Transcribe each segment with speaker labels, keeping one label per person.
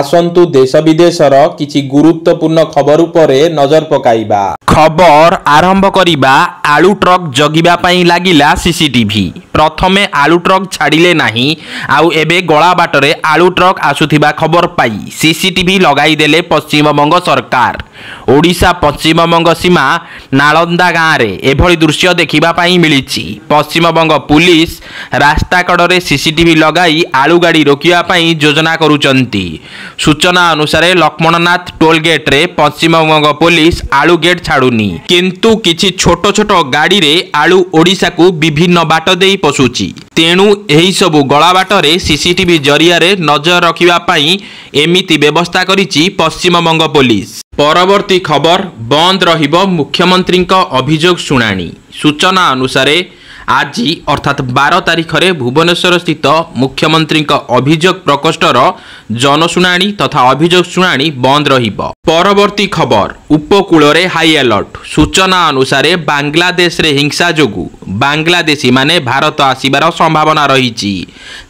Speaker 1: आसंतु देश विदेशर किछि गुरुत्वपूर्ण खबर उपरे नजर पकाइबा। खबर आरंभ करिबा आलू ट्रक जगिबा पई लागिला सीसीटीवी। प्रथमे आलू ट्रक छाड़िले नाही आउ एबे गला बाटरे आलू ट्रक आसुथिबा खबर पाई सीसीटीवी लगाई देले पश्चिमबंग सरकार। ओडिशा पश्चिमबंग सीमा नालंदा गाँव रे एभली दृश्य देखिबा पई मिलिछि। पश्चिमबंग पुलिस रास्ता कड़े सीसीटीवी लगाई आलू गाड़ी रोकिया पई योजना करुचंती। सूचना अनुसार लक्ष्मणनाथ टोल गेट रे पश्चिमबंग पुलिस आलू गेट छाड़ुनी, किंतु किछि छोट छोट गाड़ी रे आलू ओडिशा को विभिन्न बाट देई पसुची। तेणु एही सबु गला बाटरे सीसीटीवी जरिया रे नजर रखिबा पई एमिति व्यवस्था करिछि पश्चिमबंग पुलिस। परवर्ती खबर बंद रहिबो मुख्यमंत्री अभियोग शुणाणी। सूचना अनुसार आज अर्थात 12 तारिख रे भुवनेश्वर स्थित मुख्यमंत्री अभियोग प्रकोष्ठर जनशुणाणी तथा अभियोग शुणाणी बंद रहिबो। परवर्ती खबर उपकूल रे हाई अलर्ट। सूचना अनुसार बांग्लादेश रे हिंसा जोगु बांग्लादेशी माने भारत आसीबार संभावना रहिछि।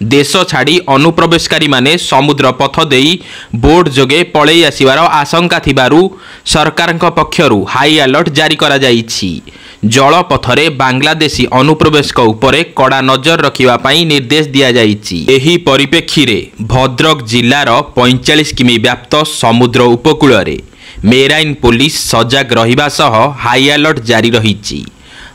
Speaker 1: देश छाड़ी अनुप्रवेशकारी माने समुद्र पथ देई बोट जोगे पळेई आसीबार आशंका थिबारु सरकारक पक्षरु हाई अलर्ट जारी करा जाइछि। जल पथरे बांग्लादेशी अनुप्रवेशक उपरे कड़ा नजर रखिबा पई निर्देश दिया जाइछि। एही परिप्रेक्षी रे भद्रक जिल्लार 45 किमी व्याप्त समुद्र उपकूल रे मेराइन पुलिस सजग रहिबा सह हाई अलर्ट जारी रहिछि।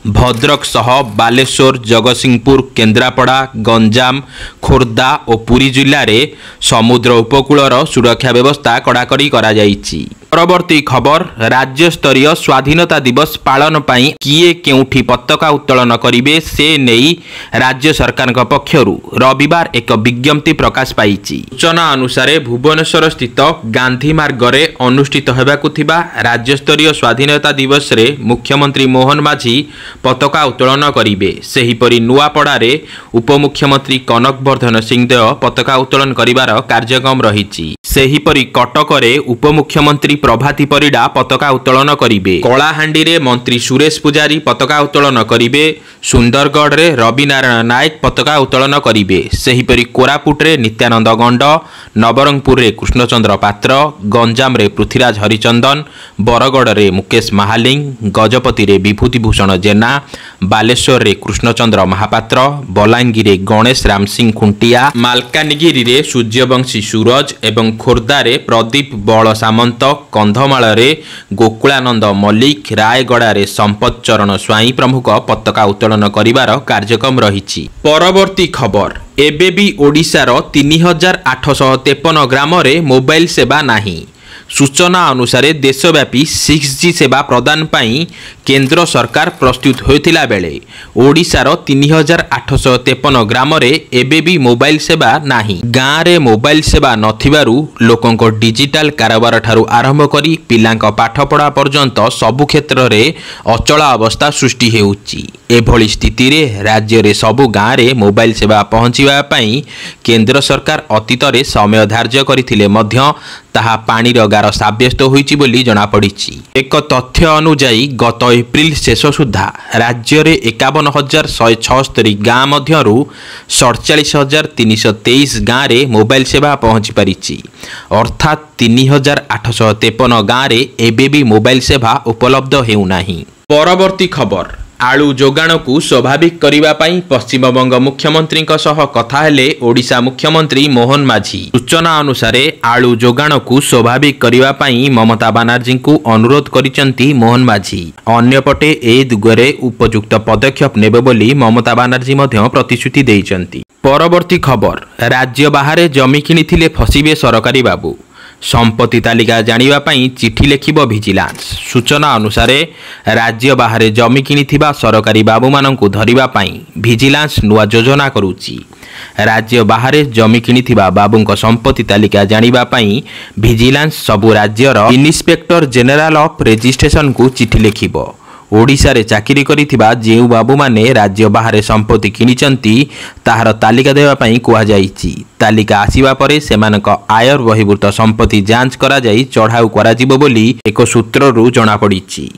Speaker 1: भद्रक सह बालेश्वर, जगतसिंहपुर, केन्द्रापड़ा, गंजाम, खोर्धा और पुरी जिले में समुद्र उपकूलर सुरक्षा व्यवस्था कड़ाकड़ी करा जाइछि। परवर्ती खबर राज्य स्तरीय स्वाधीनता दिवस पालन पई किए केउठी पताका उत्तोलन करिवे से नेई राज्य सरकार पक्षरु रविवार एक विज्ञप्ति प्रकाश पाइछि। सूचना अनुसार भुवनेश्वर स्थित गांधी मार्ग रे अनुष्ठित हेबाकु थिबा राज्य स्तरीय स्वाधीनता दिवस रे मुख्यमंत्री मोहन माझी पताका उत्तोलन करिवे। सेहीपरि नुआपड़ा रे उपमुख्यमंत्री कनक वर्धन सिंहदेव पताका उत्तोलन करिवार कार्यक्रम रहिछि। सेहीपरि कटक रे उपमुख्यमंत्री प्रभाती परिडा पताका उत्तोलन करिवे। कलाहांडी रे मंत्री सुरेश पुजारी पताका उत्तोलन करिवे। सुंदरगढ़ रे रवि नारायण नायक पताका उत्तोलन करिवे। सेहीपरि कोरापुट रे नित्यानंद गंड, नवरंगपुर रे कृष्णचंद्र पात्र, गंजाम रे पृथ्वीराज हरिचंदन, बरगढ़ रे मुकेश महालिंग, गजपति रे विभूतिभूषण जेना, बालेश्वर रे कृष्णचंद्र महापात्र, बलांगीर रे गणेश राम सिंह खुंटिया, मालकानगिरी रे सूर्यवंशी सूरज एवं खोर्धा रे प्रदीप बल सामंत, कंधमाल रे गोकुलानंद मल्लिक, रायगड़ा रे संपत चरण स्वाई प्रमुख पताका उत्तोलन करिवार कार्यक्रम रहिछि। परवर्ती खबर एबे भी ओडिशार 3853 ग्राम रे मोबाइल सेवा नाही। सूचना अनुसार देशव्यापी 6G सेवा प्रदान पाई केंद्र सरकार प्रस्तुत होइथिला बेले ओडिशार 3853 ग्राम रे एबे भी मोबाइल सेवा नाही। गाँ रे मोबाइल सेवा नथिबारु लोकंक डिजिटल कारोबार ठारू आरंभ करी पिलांक पाठपढ़ा पर्यंत सबु क्षेत्र रे अचला अवस्था सृष्टि हेउछि। एभली स्थिति रे राज्य रे सबु गाँ रे मोबाइल सेवा पहुंचीबा पाई केंद्र सरकार अतीत रे समय धार्य करथिले मध्य ताहा पानीर गार साब्यस्त होइछि बोली जणा पड़िछि। एक तथ्य अनुसार गत एप्रिल शेष सुधा राज्य रे 51,176 गाँ मध्यरु 47,323 गाँ रे मोबाइल सेवा पहुंची पारिछि। अर्थात 3,853 गाँ रे एबे भी मोबाइल सेवा उपलब्ध हेउनाही। परवर्ती खबर आलू जोगाण को स्वाभाविक करिबा पई पश्चिमबंग मुख्यमंत्री सह कथा हेले ओडिशा मुख्यमंत्री मोहन माझी। सूचना अनुसार आलू जोगाण को स्वाभाविक करिबा पई ममता बानर्जी को अनुरोध करिसंती मोहन माझी। अन्यपटे ए दिगरे उपयुक्त पदक्षेप नेबे बोली ममता बानर्जी मध्य प्रतिश्रुति देइसंती। परवर्ती खबर राज्य बाहर जमी किनिथिले फसिबे सरकारी बाबू। संपत्ति तालिका जानिबा पई चिठी लेखिबो विजिलेंस। सूचना अनुसार राज्य बाहर जमी किनिथिबा सरकारी बाबू माननकु धरिबा पई विजिलेंस नुआ योजना करूची। राज्य बाहर जमी किनिथिबा बाबूंक संपत्ति तालिका जानिबा पई विजिलेंस सबु राज्यर इन्स्पेक्टर जनरल ऑफ रजिस्ट्रेशन को चिठी लेखिबो। ओडिशा रे चाकरी करिथिबा जेउ बाबू माने राज्य बाहर संपत्ति किनिचंती ताहार तालिका देवा पई कुहा जाईची। तालिका आसीबा परे सेमानक आयर बहिर्भूत संपत्ति जांच करा जाई चढ़ाऊ करा जिवो बोली एक सूत्ररू जणा पड़िछि।